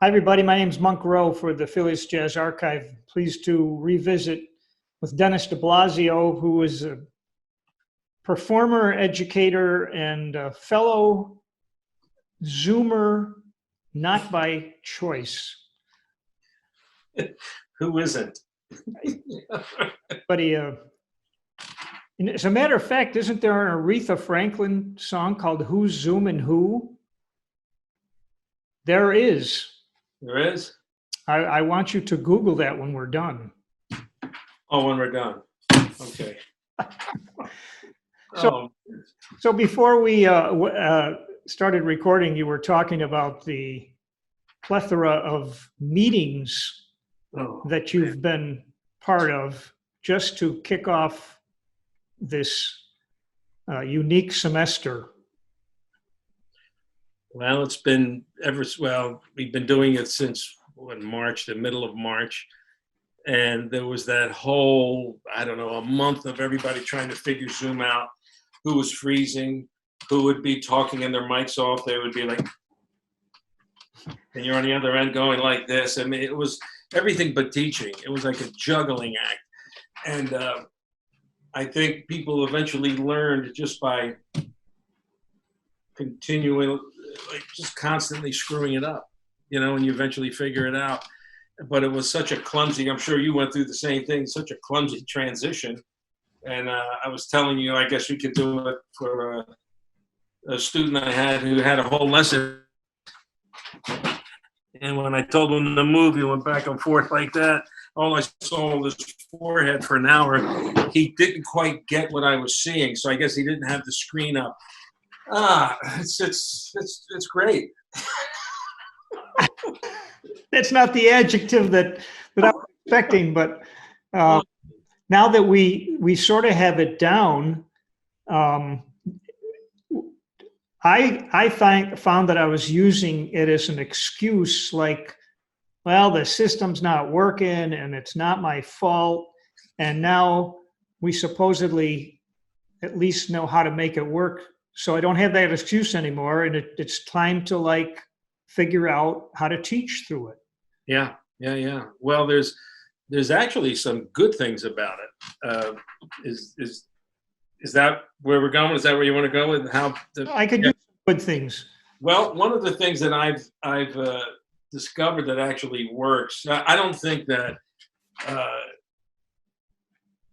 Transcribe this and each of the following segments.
Hi, everybody. My name is Monk Rowe for the Fillius Jazz Archive. Pleased to revisit with Denis DiBlasio, who is a performer, educator, and a fellow Zoomer, not by choice. Who isn't? But as a matter of fact, isn't there an Aretha Franklin song called Who's Zooming Who? There is. There is? I want you to Google that when we're done. Oh, when we're done. Okay. So before we started recording, you were talking about the plethora of meetings that you've been part of just to kick off this unique semester. Well, it's been we've been doing it since March, the middle of March. And there was that whole, a month of everybody trying to figure Zoom out, who was freezing, who would be talking and their mics off. They would be like, and you're on the other end going like this. I mean, it was everything but teaching. It was like a juggling act. And I think people eventually learned just by continuing, like just constantly screwing it up, and you eventually figure it out. But it was such a clumsy, I'm sure you went through the same thing, such a clumsy transition. And I was telling you, I guess we could do it for a student I had who had a whole lesson. And when I told him to move, he went back and forth like that. All I saw was his forehead for an hour. He didn't quite get what I was seeing, so I guess he didn't have the screen up. It's great. That's not the adjective that I was expecting, but now that we sort of have it down, I found that I was using it as an excuse, like, well, the system's not working and it's not my fault. And now we supposedly at least know how to make it work. So I don't have that excuse anymore. And it's time to figure out how to teach through it. Yeah. Well, there's actually some good things about it. Is that where we're going? Is that where you want to go with how? I could do good things. Well, one of the things that I've discovered that actually works. I don't think that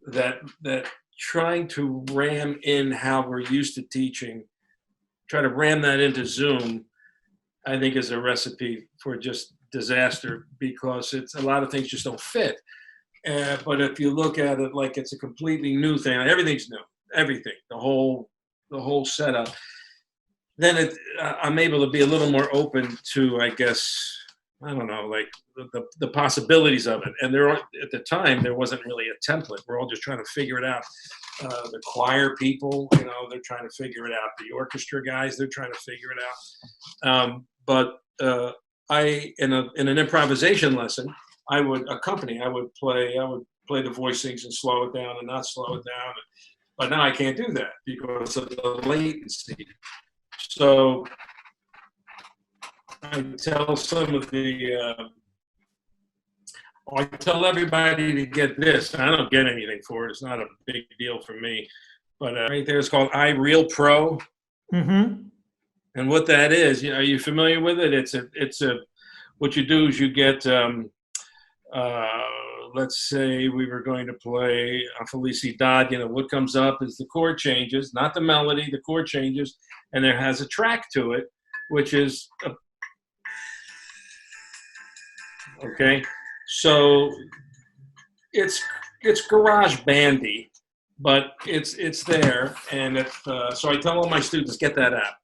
that trying to ram in how we're used to teaching, try to ram that into Zoom, I think is a recipe for just disaster, because it's a lot of things just don't fit. But if you look at it like it's a completely new thing, everything's new, everything, the whole setup, then I'm able to be a little more open to, I guess, like the possibilities of it. And at the time, there wasn't really a template. We're all just trying to figure it out. The choir people, they're trying to figure it out. The orchestra guys, they're trying to figure it out. But I, in an improvisation lesson, I would play the voicings and slow it down and not slow it down. But now I can't do that because of the latency. So I tell I tell everybody to get this. I don't get anything for it. It's not a big deal for me. But right there, it's called iReal Pro. Mm-hmm. And what that is, are you familiar with it? It's what you do is you get, let's say we were going to play a Felicidad, what comes up is the chord changes, not the melody, the chord changes, and there has a track to it, which is, okay? So it's garage bandy, but it's there, and so I tell all my students, get that app.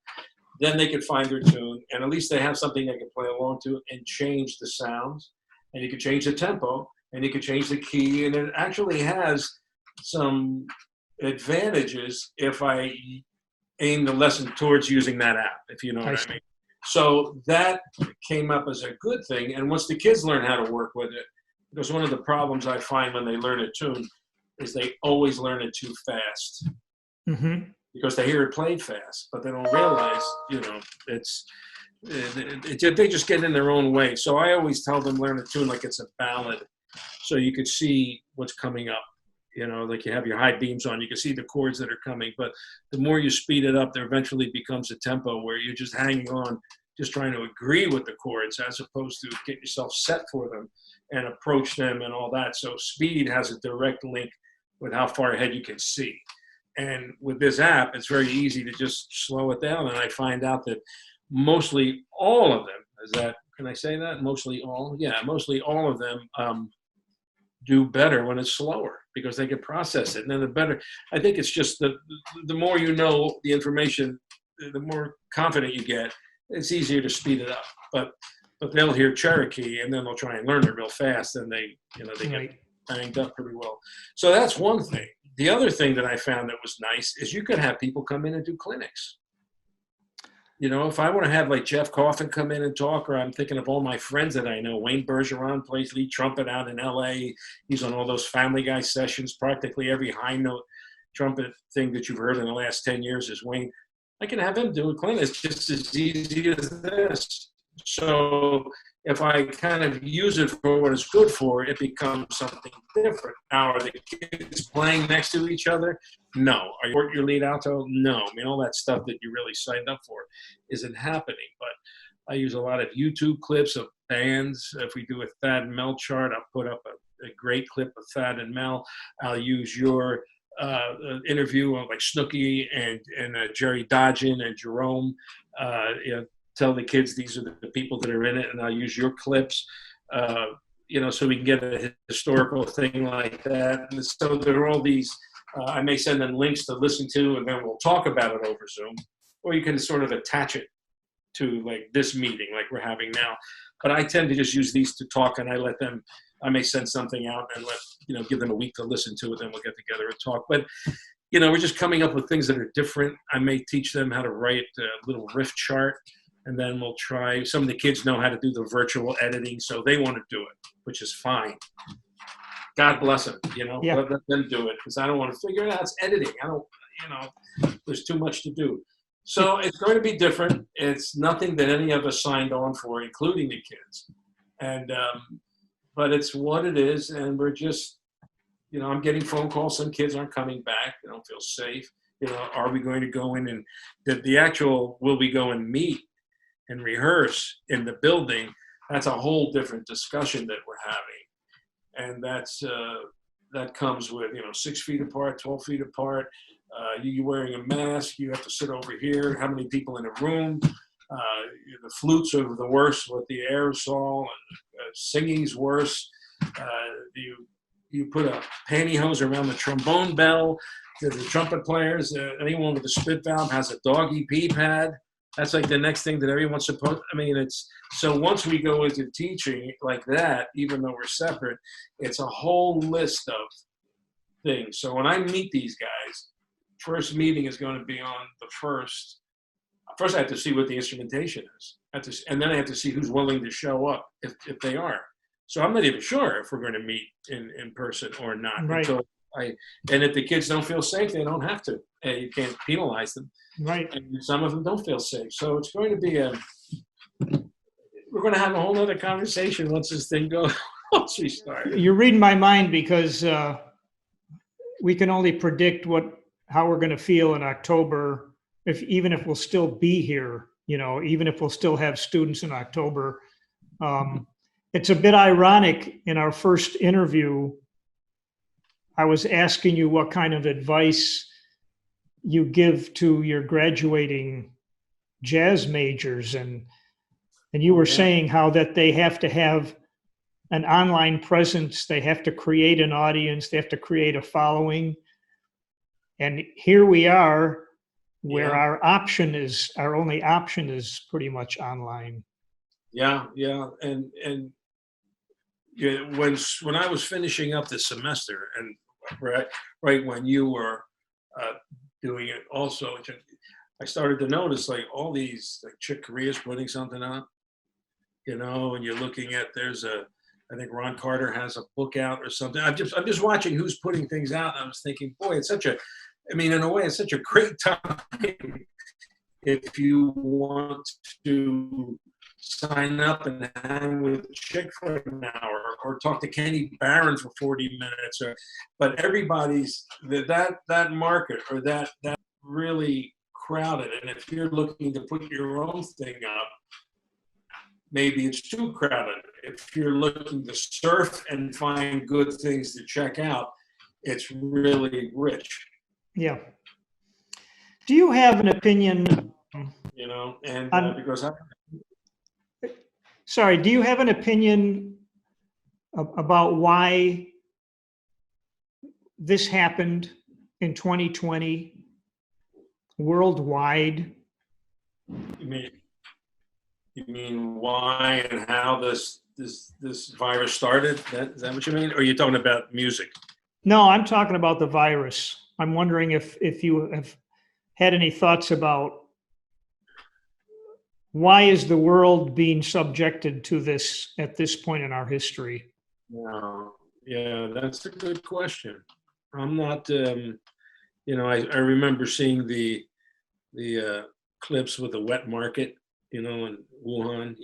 Then they can find their tune, and at least they have something they can play along to and change the sounds, and you can change the tempo, and you can change the key, and it actually has some advantages if I aim the lesson towards using that app, if you know what I mean. So that came up as a good thing, and once the kids learn how to work with it, because one of the problems I find when they learn a tune is they always learn it too fast. Mm-hmm. Because they hear it played fast, but they don't realize, it's They just get in their own way. So I always tell them learn a tune like it's a ballad, so you could see what's coming up. You know, like you have your high beams on, you can see the chords that are coming. But the more you speed it up, there eventually becomes a tempo where you're just hanging on, just trying to agree with the chords as opposed to get yourself set for them and approach them and all that. So speed has a direct link with how far ahead you can see. And with this app, it's very easy to just slow it down. And I find out that mostly all of them, can I say that? Mostly all? Yeah, mostly all of them do better when it's slower because they can process it. And then the better, I think it's just the more you know the information, the more confident you get, it's easier to speed it up. But they'll hear Cherokee and then they'll try and learn it real fast and they get banged up pretty well. So that's one thing. The other thing that I found that was nice is you could have people come in and do clinics. You know, if I want to have like Jeff Coffin come in and talk, or I'm thinking of all my friends that I know, Wayne Bergeron plays lead trumpet out in LA. He's on all those Family Guy sessions. Practically every high note trumpet thing that you've heard in the last 10 years is Wayne. I can have him do a clinic. It's just as easy as this. So if I kind of use it for what it's good for, it becomes something different. Now, are the kids playing next to each other? No. Are you your lead alto? No. I mean, all that stuff that you really signed up for isn't happening. But I use a lot of YouTube clips of bands. If we do a Thad and Mel chart, I'll put up a great clip of Thad and Mel. I'll use your interview of like Snooky and Jerry Dodgen and Jerome. Tell the kids these are the people that are in it, and I'll use your clips, so we can get a historical thing like that. And so there are all these, I may send them links to listen to, and then we'll talk about it over Zoom, or you can sort of attach it to like this meeting like we're having now. But I tend to just use these to talk, and I may send something out and give them a week to listen to it, then we'll get together and talk. But, we're just coming up with things that are different. I may teach them how to write a little riff chart. And then we'll try, some of the kids know how to do the virtual editing, so they want to do it, which is fine. God bless them, Yeah. Let them do it, because I don't want to figure it out. It's editing. There's too much to do. So it's going to be different. It's nothing that any of us signed on for, including the kids. And, but it's what it is, and we're just, I'm getting phone calls. Some kids aren't coming back. They don't feel safe. Are we going to go in and the actual, will we go and meet and rehearse in the building? That's a whole different discussion that we're having. And that comes with, 6 feet apart, 12 feet apart. You wearing a mask, you have to sit over here. How many people in a room? The flutes are the worst with the aerosol. Singing's worse. You put a pantyhose around the trombone bell. To the trumpet players, anyone with a spit valve has a doggy pee pad. That's like the next thing that everyone's supposed. I mean, it's so once we go into teaching like that, even though we're separate, it's a whole list of things. So when I meet these guys, first meeting is going to be on the first. First, I have to see what the instrumentation is. And then I have to see who's willing to show up if they are. So I'm not even sure if we're going to meet in person or not. Right. And if the kids don't feel safe, they don't have to. You can't penalize them. Right. And some of them don't feel safe. So it's going to be we're going to have a whole other conversation once this thing goes, once we start. You're reading my mind because we can only predict how we're going to feel in October, even if we'll still be here, even if we'll still have students in October. It's a bit ironic. In our first interview, I was asking you what kind of advice you give to your graduating jazz majors, and you were saying how that they have to have an online presence, they have to create an audience, they have to create a following. And here we are, where our only option is pretty much online. Yeah. And when I was finishing up this semester, and right when you were doing it also, I started to notice like all these like Chick Corea's putting something up, and you're looking at I think Ron Carter has a book out or something. I'm just watching who's putting things out, and I was thinking, boy, in a way, it's such a great time if you want to sign up and hang with Chick for an hour or talk to Kenny Barron for 40 minutes, but everybody's that market or that really crowded. And if you're looking to put your own thing up, maybe it's too crowded. If you're looking to surf and find good things to check out, it's really rich. Yeah. Do you have an opinion? And because Sorry, do you have an opinion about why this happened in 2020 worldwide? You mean why and how this virus started? Is that what you mean? Or are you talking about music? No, I'm talking about the virus. I'm wondering if you have had any thoughts about why is the world being subjected to this at this point in our history? Yeah, that's a good question. I'm not, I remember seeing the clips with the wet market, in Wuhan,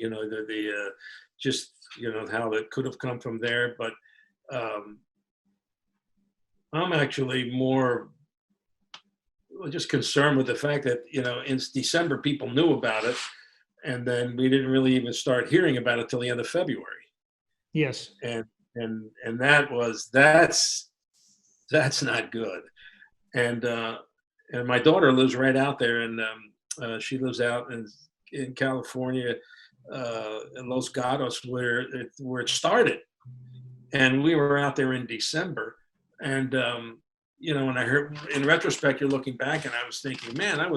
how it could have come from there. But I'm actually more just concerned with the fact that, in December, people knew about it. And then we didn't really even start hearing about it till the end of February. Yes. And that's not good. And my daughter lives right out there, and she lives out in California, in Los Gatos, where it started. And we were out there in December, and when I heard, in retrospect, you're looking back, and I was thinking, man, I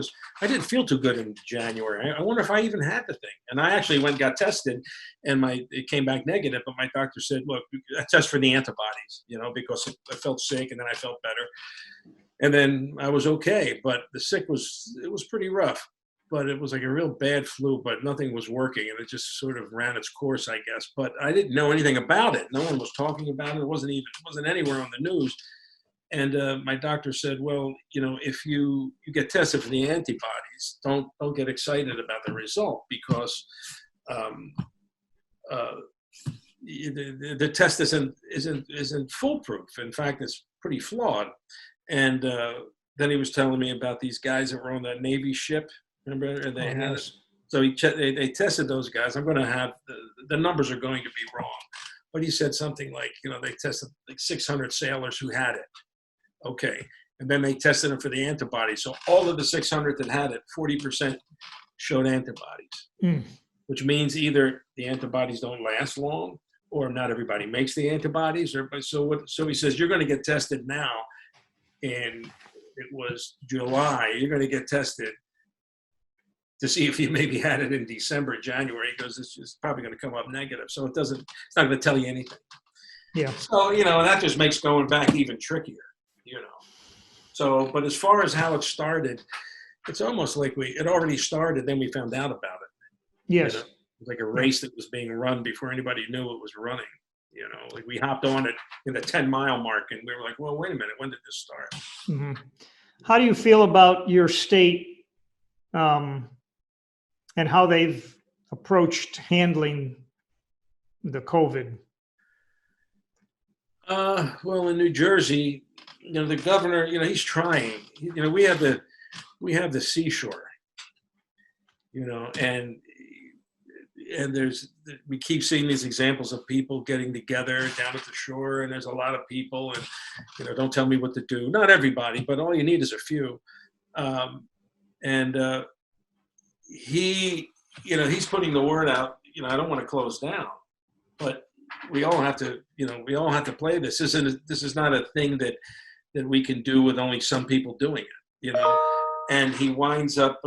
didn't feel too good in January. I wonder if I even had the thing. And I actually went and got tested, and it came back negative. But my doctor said, look, I test for the antibodies, because I felt sick, and then I felt better, and then I was okay. But the sick was pretty rough. But it was like a real bad flu, but nothing was working, and it just sort of ran its course, I guess. But I didn't know anything about it. No one was talking about it. It wasn't anywhere on the news. And my doctor said, well, if you get tested for the antibodies, don't get excited about the result, because the test isn't foolproof. In fact, it's pretty flawed. And then he was telling me about these guys that were on that Navy ship. Remember? And they had it. So they tested those guys. I'm going to have the numbers are going to be wrong, but he said something like, they tested like 600 sailors who had it. Okay. And then they tested them for the antibodies. So all of the 600 that had it, 40% showed antibodies, which means either the antibodies don't last long, or not everybody makes the antibodies. So he says, you're going to get tested now. And it was July. You're going to get tested to see if you maybe had it in December, January, because it's probably going to come up negative. So it's not going to tell you anything. Yeah. So, that just makes going back even trickier. So, but as far as how it started, it's almost like it already started, then we found out about it. Yes. It was like a race that was being run before anybody knew it was running. Like we hopped on it in the 10-mile mark, and we were like, well, wait a minute, when did this start? Mm-hmm. How do you feel about your state and how they've approached handling the COVID? Well, in New Jersey, the governor, he's trying. We have the seashore, and we keep seeing these examples of people getting together down at the shore, and there's a lot of people, and don't tell me what to do. Not everybody, but all you need is a few. He's putting the word out. I don't want to close down, but we all have to play this. This is not a thing that we can do with only some people doing it, and he winds up,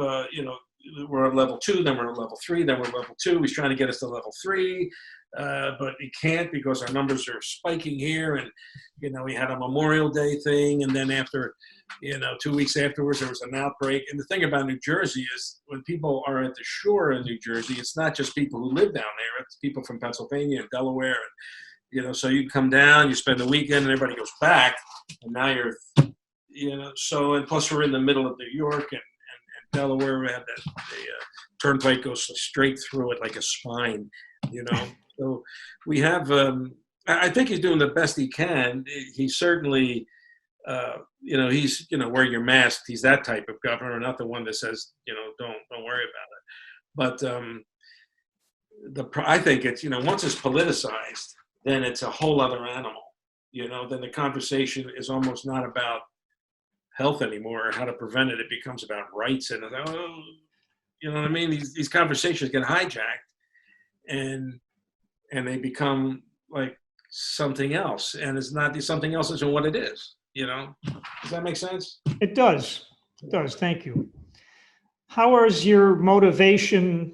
we're at level 2, then we're at level 3, then we're at level 2. He's trying to get us to level 3, but he can't because our numbers are spiking here. And, we had a Memorial Day thing. And then after, 2 weeks afterwards, there was an outbreak. And the thing about New Jersey is when people are at the shore in New Jersey, it's not just people who live down there. It's people from Pennsylvania and Delaware. And, so you come down, you spend the weekend, and everybody goes back. And now you're, so, and plus we're in the middle of New York and Delaware. We have the turnpike goes straight through it like a spine, you know. So we have. I think he's doing the best he can. He certainly, you know, he's, you know, wear your mask. He's that type of governor, not the one that says, you know, don't worry about it. But I think it's, you know, once it's politicized, then it's a whole other animal. You know, then the conversation is almost not about health anymore or how to prevent it. It becomes about rights and, oh, you know what I mean? These conversations get hijacked and they become like something else. And it's not, something else isn't what it is, you know? Does that make sense? It does. It does. Thank you. How is your motivation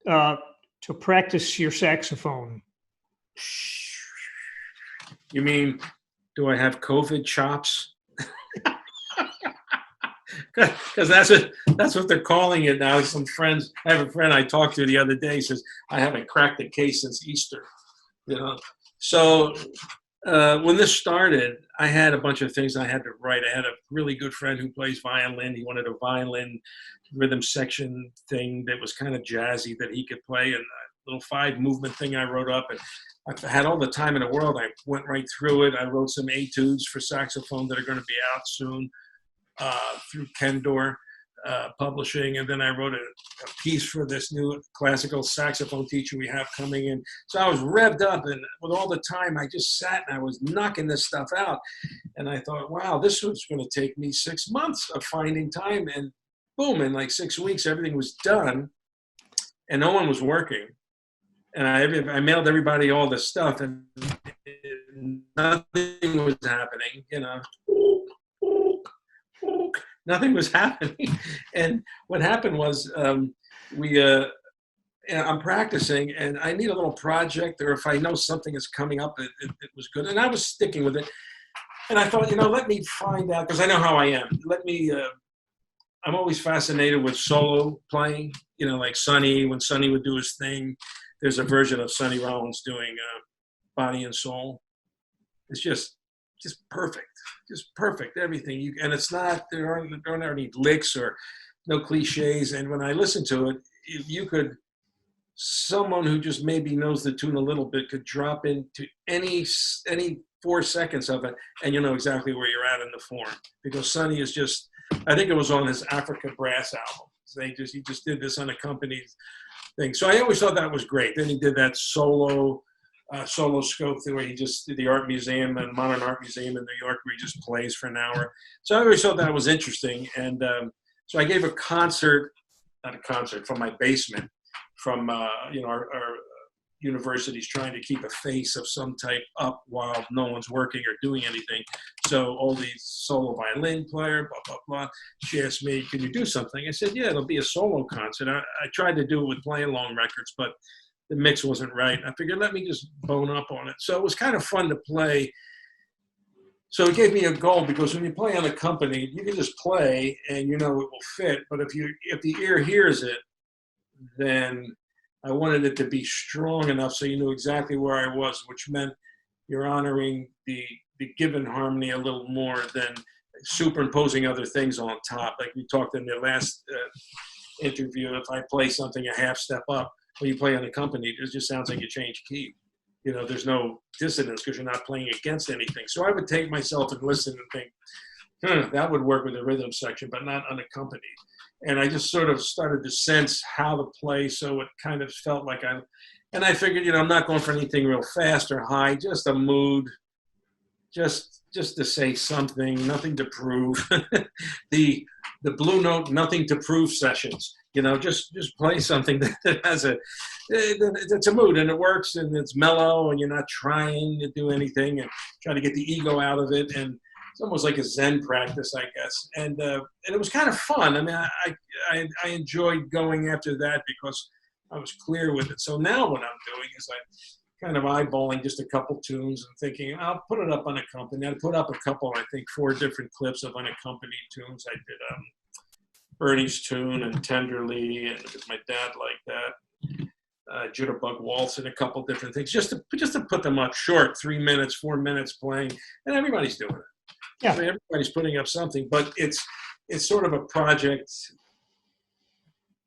to practice your saxophone? You mean, do I have COVID chops? Because that's what they're calling it now. Some friends, I have a friend I talked to the other day, says, I haven't cracked a case since Easter, you know? So when this started, I had a bunch of things I had to write. I had a really good friend who plays violin. He wanted a violin rhythm section thing that was kind of jazzy that he could play, and a little 5-movement thing I wrote up. And I had all the time in the world. I went right through it. I wrote some etudes for saxophone that are going to be out soon through Kendor Publishing. And then I wrote a piece for this new classical saxophone teacher we have coming in. So I was revved up, and with all the time, I just sat and I was knocking this stuff out. And I thought, wow, this was going to take me 6 months of finding time. And boom, in like 6 weeks, everything was done and no one was working. And I mailed everybody all this stuff, and nothing was happening, you know. Nothing was happening. And what happened was I'm practicing, and I need a little project, or if I know something is coming up, it was good. And I was sticking with it. And I thought, you know, let me find out, because I know how I am. I'm always fascinated with solo playing, you know, like Sonny, when Sonny would do his thing. There's a version of Sonny Rollins doing Body and Soul. It's just perfect, everything. And it's not, there aren't any licks or no cliches. And when I listen to it, someone who just maybe knows the tune a little bit could drop into any 4 seconds of it, and you know exactly where you're at in the form. Because Sonny is just, I think it was on his Africa Brass album. He just did this unaccompanied thing. So I always thought that was great. Then he did that solo scope thing where he just did the art museum and Modern Art Museum in New York, where he just plays for an hour. So I always thought that was interesting. And so I gave not a concert, from my basement, from you know, our university's trying to keep a face of some type up while no one's working or doing anything. So all these solo violin player, blah, blah, blah. She asked me, can you do something? I said, yeah, it'll be a solo concert. I tried to do it with playing long records, but the mix wasn't right. I figured, let me just bone up on it. So it was kind of fun to play. So it gave me a goal, because when you play unaccompanied, you can just play and you know it will fit. But if the ear hears it, then I wanted it to be strong enough so you knew exactly where I was, which meant you're honoring the given harmony a little more than superimposing other things on top. Like we talked in the last interview, if I play something a half step up, when you play unaccompanied, it just sounds like you change key. You know, there's no dissonance because you're not playing against anything. So I would take myself and listen and think, that would work with the rhythm section, but not unaccompanied. And I just sort of started to sense how to play, so it kind of felt like and I figured, you know, I'm not going for anything real fast or high, just a mood, just to say something, nothing to prove. the Blue Note, nothing to prove sessions, you know, just play something that has it's a mood, and it works, and it's mellow, and you're not trying to do anything and trying to get the ego out of it. And it's almost like a Zen practice, I guess. And it was kind of fun. I mean, I enjoyed going after that because I was clear with it. So now what I'm doing is I'm kind of eyeballing just a couple tunes and thinking, I'll put it up unaccompanied. I put up a couple, I think 4 different clips of unaccompanied tunes. I did Bernie's tune and Tenderly, and because my dad liked that. Jitterbug Waltz and a couple different things, just to put them up short, 3 minutes, 4 minutes playing, and everybody's doing it. Yeah. I mean, everybody's putting up something, but it's it's sort of a project.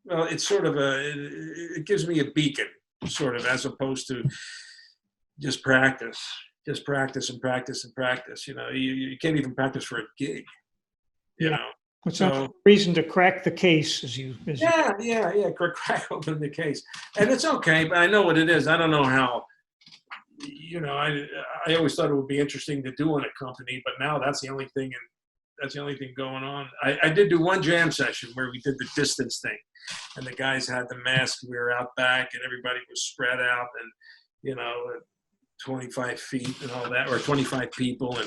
Well, it's sort of it gives me a beacon, sort of, as opposed to just practice and practice and practice. You know, you can't even practice for a gig, you know. It's So no reason to crack the case yeah, crack open the case. And it's okay, but I know what it is. I don't know how, you know, I always thought it would be interesting to do in a company, but now that's the only thing, and that's the only thing going on. I did do one jam session where we did the distance thing, and the guys had the mask. We were out back, and everybody was spread out, and, you know, 25 feet and all that, or 25 people,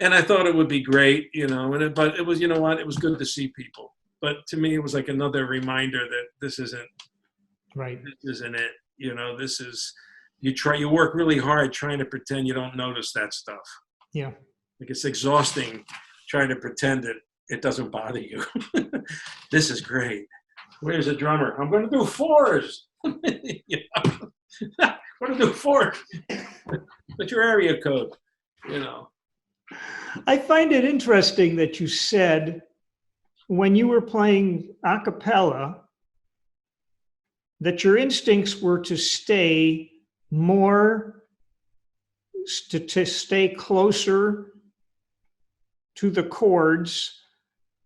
and I thought it would be great, you know, but it was, you know what, it was good to see people. But to me, it was like another reminder that this isn't it. You know, this is, you work really hard trying to pretend you don't notice that stuff. Yeah. Like, it's exhausting trying to pretend that it doesn't bother you. This is great. Where's the drummer? I'm going to do fours. You know? I'm going to do fours. What's your area code? You know. I find it interesting that you said when you were playing a cappella that your instincts were to stay to stay closer to the chords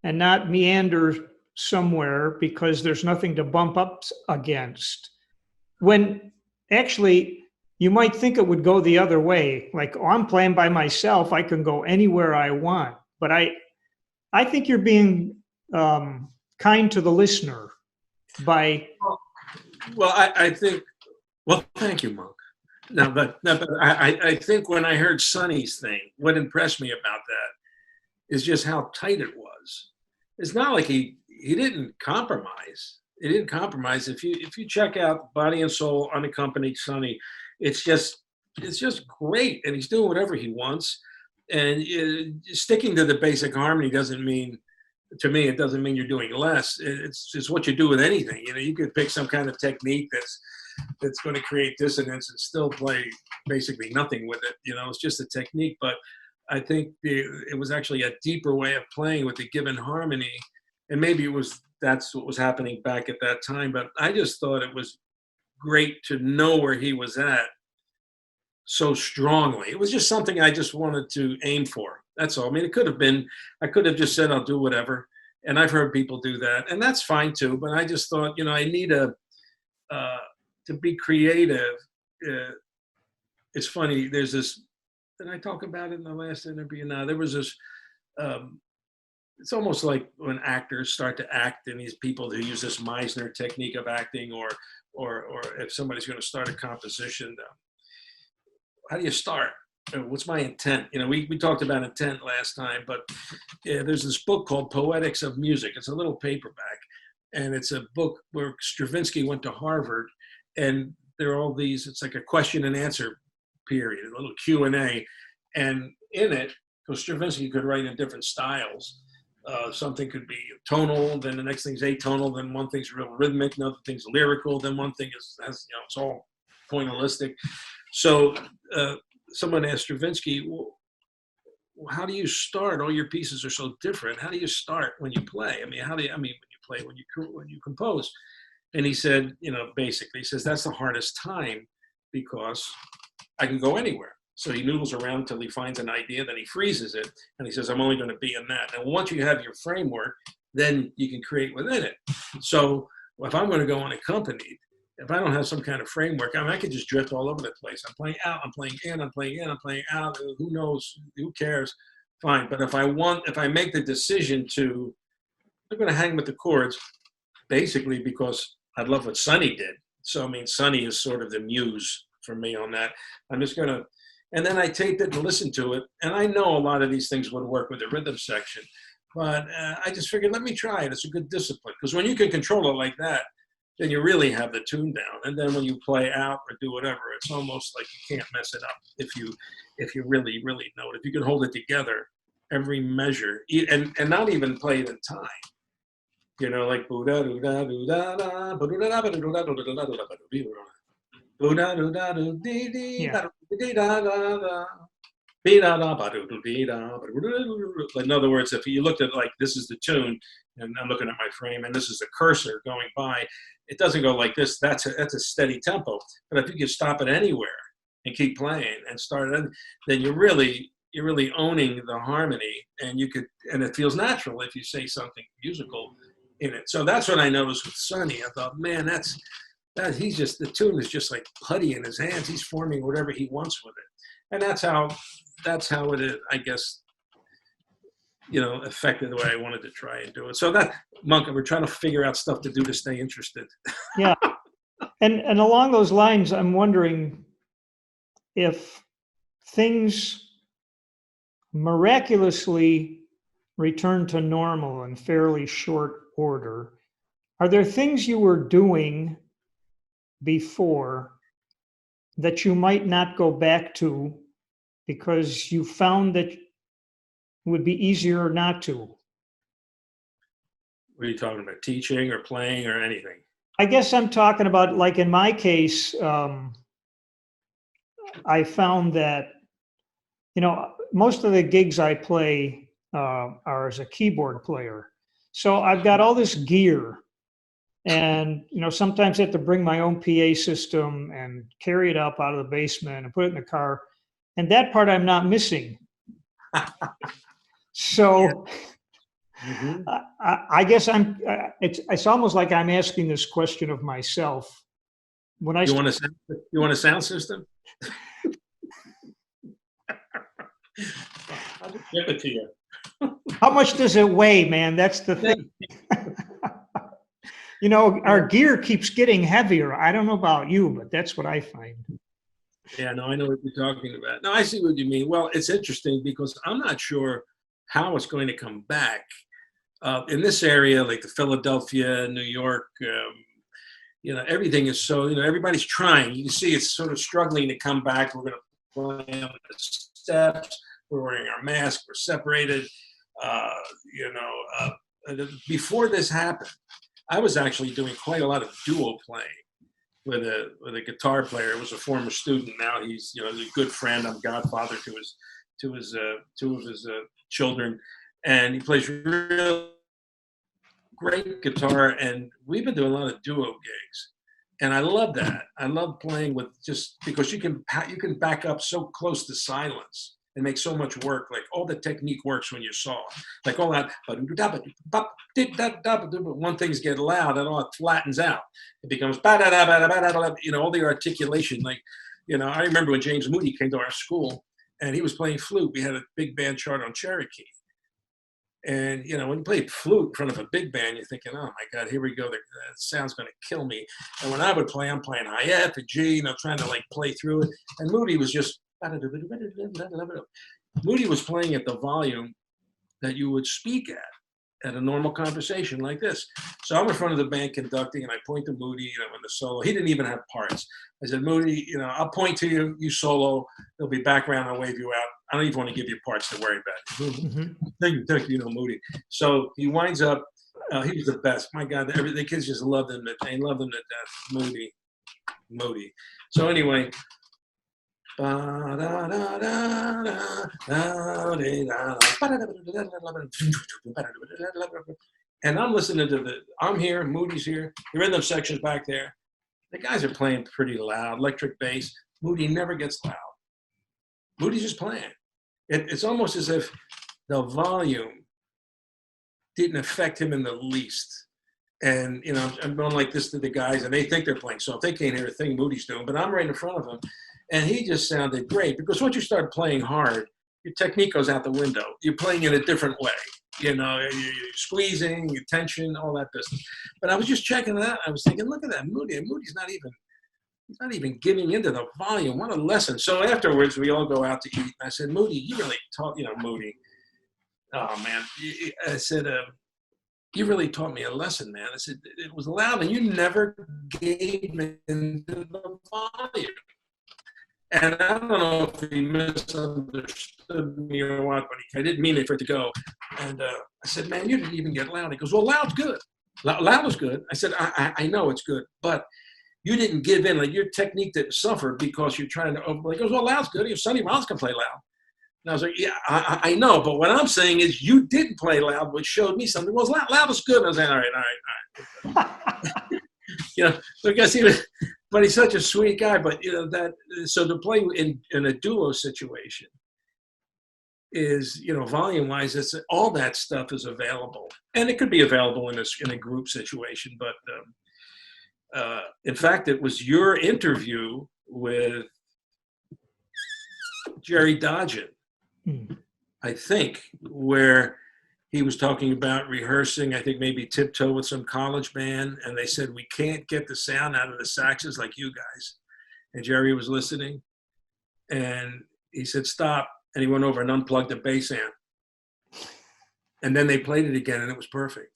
and not meander somewhere because there's nothing to bump up against. When actually you might think it would go the other way. Like, oh, I'm playing by myself, I can go anywhere I want. But I think you're being kind to the listener by. Well, I think. Well, thank you, Monk. No, but I think when I heard Sonny's thing, what impressed me about that is just how tight it was. It's not like he didn't compromise. He didn't compromise. If you check out Body and Soul unaccompanied Sonny, it's just great, and he's doing whatever he wants. And sticking to the basic harmony doesn't mean, to me, it doesn't mean you're doing less. It's what you do with anything. You know, you could pick some kind of technique that's going to create dissonance and still play basically nothing with it. You know, it's just a technique. But I think it was actually a deeper way of playing with the given harmony, and maybe that's what was happening back at that time. But I just thought it was great to know where he was at so strongly. It was just something I just wanted to aim for. That's all. I mean, I could have just said, I'll do whatever. And I've heard people do that, and that's fine too. But I just thought, you know, I need to be creative. It's funny. There's this, did I talk about it in the last interview? No, there was this, it's almost like when actors start to act, and these people who use this Meisner technique of acting, or if somebody's going to start a composition, how do you start? What's my intent? You know, we talked about intent last time, but there's this book called Poetics of Music. It's a little paperback, and it's a book where Stravinsky went to Harvard, and there are all these, it's like a question and answer period, a little Q&A, and in it, because Stravinsky could write in different styles. Something could be tonal, then the next thing's atonal, then one thing's real rhythmic, another thing's lyrical, then one thing is, you know, it's all pointillistic. So someone asked Stravinsky, well, how do you start? All your pieces are so different. How do you start when you play? I mean, when you play, when you compose? And he said, you know, basically, he says, that's the hardest time because I can go anywhere. So he noodles around until he finds an idea, then he freezes it, and he says, I'm only going to be in that. And once you have your framework, then you can create within it. So if I'm going to go unaccompanied, if I don't have some kind of framework, I mean, I could just drift all over the place. I'm playing out, I'm playing in, I'm playing in, I'm playing out. Who knows? Who cares? Fine. But if I make the decision to, I'm going to hang with the chords, basically because I love what Sonny did. So, I mean, Sonny is sort of the muse for me on that. I'm just going to, and then I taped it and listened to it. And I know a lot of these things would work with the rhythm section, but I just figured, let me try it. It's a good discipline. Because when you can control it like that, then you really have the tune down. And then when you play out or do whatever, it's almost like you can't mess it up if you really, really know it. If you can hold it together, every measure, and not even play it in time. You know, like In other words, if you looked at like this is the tune, and I'm looking at my frame, and this is the cursor going by, it doesn't go like this. That's a steady tempo. But if you could stop it anywhere and keep playing and start it, then you're really owning the harmony, and it feels natural if you say something musical in it. So that's what I noticed with Sonny. I thought, man, that the tune is just like putty in his hands. He's forming whatever he wants with it, and that's how it is, I guess, affected the way I wanted to try and do it. So that, Monk, we're trying to figure out stuff to do to stay interested. Yeah. And along those lines, I'm wondering if things miraculously return to normal in fairly short order. Are there things you were doing before that you might not go back to because you found that it would be easier not to? What are you talking about? Teaching or playing or anything? I guess I'm talking about, like in my case, I found that, most of the gigs I play are as a keyboard player. So I've got all this gear, and, sometimes I have to bring my own PA system and carry it up out of the basement and put it in the car. And that part I'm not missing. So Mm-hmm. I guess it's almost like I'm asking this question of myself. When You want a sound system? I'll just give it to you. How much does it weigh, man? That's the thing. Our gear keeps getting heavier. I don't know about you, but that's what I find. Yeah, no, I know what you're talking about. No, I see what you mean. Well, it's interesting because I'm not sure how it's going to come back. In this area, like the Philadelphia, New York, everything is so, everybody's trying. You can see it's sort of struggling to come back. We're going to play on the steps. We're wearing our mask. We're separated. Before this happened, I was actually doing quite a lot of duo playing with a guitar player. It was a former student. Now he's a good friend. I'm godfather to his two of his children, and he plays real great guitar. And we've been doing a lot of duo gigs, and I love that. I love playing with, just because you can back up so close to silence and make so much work. Like all the technique works when you saw, like all that. But when things get loud, it all flattens out. It becomes all the articulation. Like, I remember when James Moody came to our school and he was playing flute. We had a big band chart on Cherokee. And, when you play flute in front of a big band, you're thinking, oh my God, here we go. The sound's going to kill me. And when I would play, I'm playing high F and G, trying to like play through it. And Moody was just, Moody was playing at the volume that you would speak at a normal conversation like this. So I'm in front of the band conducting, and I point to Moody, in the solo. He didn't even have parts. I said, Moody, I'll point to you, you solo. There'll be background. I'll wave you out. I don't even want to give you parts to worry about. Mm-hmm. Thank you, Moody. So he winds up, he was the best. My God, the kids just loved him. They loved him to death. Moody. So anyway, and I'm listening to I'm here, Moody's here, the rhythm section's back there. The guys are playing pretty loud, electric bass. Moody never gets loud. Moody's just playing. It's almost as if the volume didn't affect him in the least. And, I'm going like this to the guys, and they think they're playing. So if they can't hear a thing Moody's doing, but I'm right in front of him. And he just sounded great, because once you start playing hard, your technique goes out the window. You're playing in a different way. You're squeezing, your tension, all that business. But I was just checking it out. I was thinking, look at that Moody. And Moody's he's not even giving into the volume. What a lesson. So afterwards, we all go out to eat. And I said, Moody, you really taught, Moody. Oh, man. I said, you really taught me a lesson, man. I said, it was loud, and you never gave into the volume. And I don't know if he misunderstood me or what, but I didn't mean it for it to go. And I said, man, you didn't even get loud. He goes, well, loud's good. Loud is good. I said, I know it's good, but you didn't give in. Like, your technique didn't suffer because you're trying to, he goes, well, loud's good. Sonny Rollins can play loud. And I was like, yeah, I know, but what I'm saying is you didn't play loud, which showed me something. Well, loud was good. And I was like, all right. You know, because but he's such a sweet guy. But you know so to play in a duo situation is, you know, volume-wise, it's all that stuff is available, and it could be available in a group situation. But in fact, it was your interview with Jerry Dodgen, I think, where he was talking about rehearsing, I think maybe Tiptoe with some college band, and they said, we can't get the sound out of the saxes like you guys. And Jerry was listening, and he said, stop. And he went over and unplugged the bass amp. And then they played it again, and it was perfect.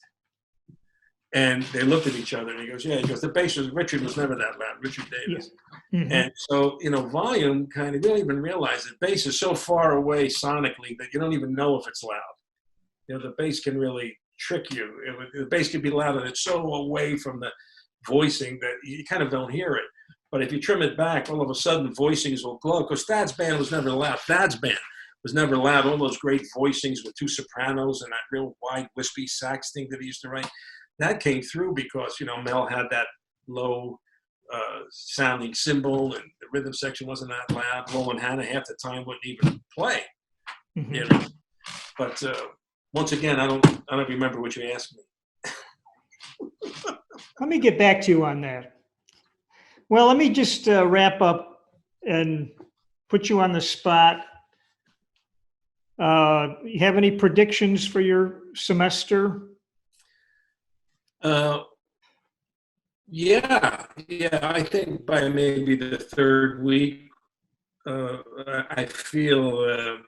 And they looked at each other, and he goes, yeah, he goes, Richard was never that loud, Richard Davis. Yeah. Mm-hmm. And so, you know, volume kind of, you don't even realize it. Bass is so far away sonically that you don't even know if it's loud. You know, the bass can really trick you. The bass can be loud, and it's so away from the voicing that you kind of don't hear it. But if you trim it back, all of a sudden voicings will glow. Because Thad's band was never loud. Thad's band was never loud. All those great voicings with two sopranos and that real wide wispy sax thing that he used to write, that came through because, you know, Mel had that low sounding cymbal, and the rhythm section wasn't that loud. Roland Hanna half the time wouldn't even play. Mm-hmm. You know? But once again, I don't remember what you asked me. Let me get back to you on that. Well, let me just wrap up and put you on the spot. You have any predictions for your semester? Yeah. I think by maybe the third week, I feel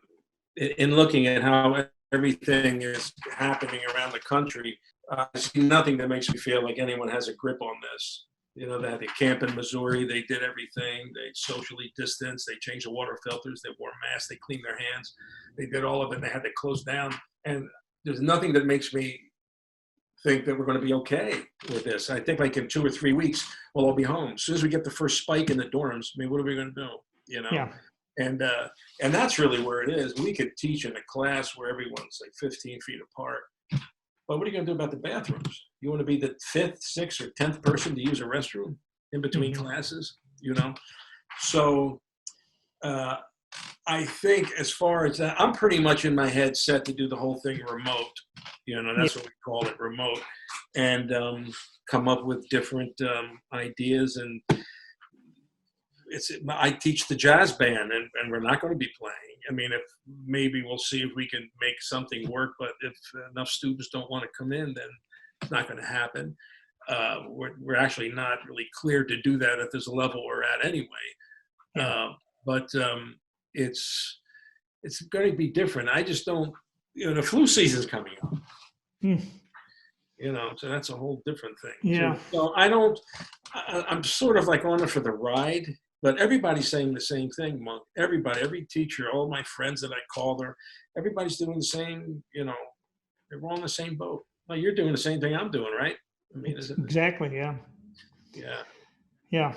in looking at how everything is happening around the country, I see nothing that makes me feel like anyone has a grip on this. You know, they had the camp in Missouri. They did everything. They socially distanced. They changed the water filters. They wore masks. They cleaned their hands. They did all of it. They had to close down. And there's nothing that makes me think that we're going to be okay with this. I think like in 2 or 3 weeks, we'll all be home. As soon as we get the first spike in the dorms, I mean, what are we going to do? You know? Yeah. And that's really where it is. We could teach in a class where everyone's like 15 feet apart. But what are you going to do about the bathrooms? You want to be the 5th, 6th, or 10th person to use a restroom in between classes, you know? So I think as far as that, I'm pretty much in my head set to do the whole thing remote. You know, that's what we call it, remote. And come up with different ideas. And I teach the jazz band, and we're not going to be playing. I mean, maybe we'll see if we can make something work, but if enough students don't want to come in, then it's not going to happen. We're actually not really clear to do that at this level we're at anyway. But it's going to be different. I just don't, you know, the flu season's coming up. You know, so that's a whole different thing. Yeah. So I'm sort of like on it for the ride. But everybody's saying the same thing, Monk. Everybody, every teacher, all my friends that I call there, everybody's doing the same, you know, they're all in the same boat. Well, you're doing the same thing I'm doing, right? I mean, exactly, yeah. Yeah. Yeah.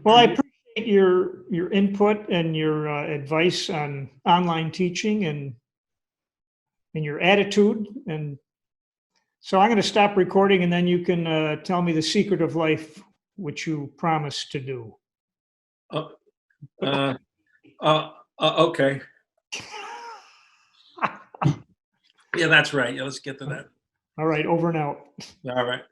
Well, I appreciate your input and your advice on online teaching and your attitude. And so I'm going to stop recording, and then you can tell me the secret of life, which you promised to do. Okay. Yeah, that's right. Yeah, let's get to that. All right, over and out. All right.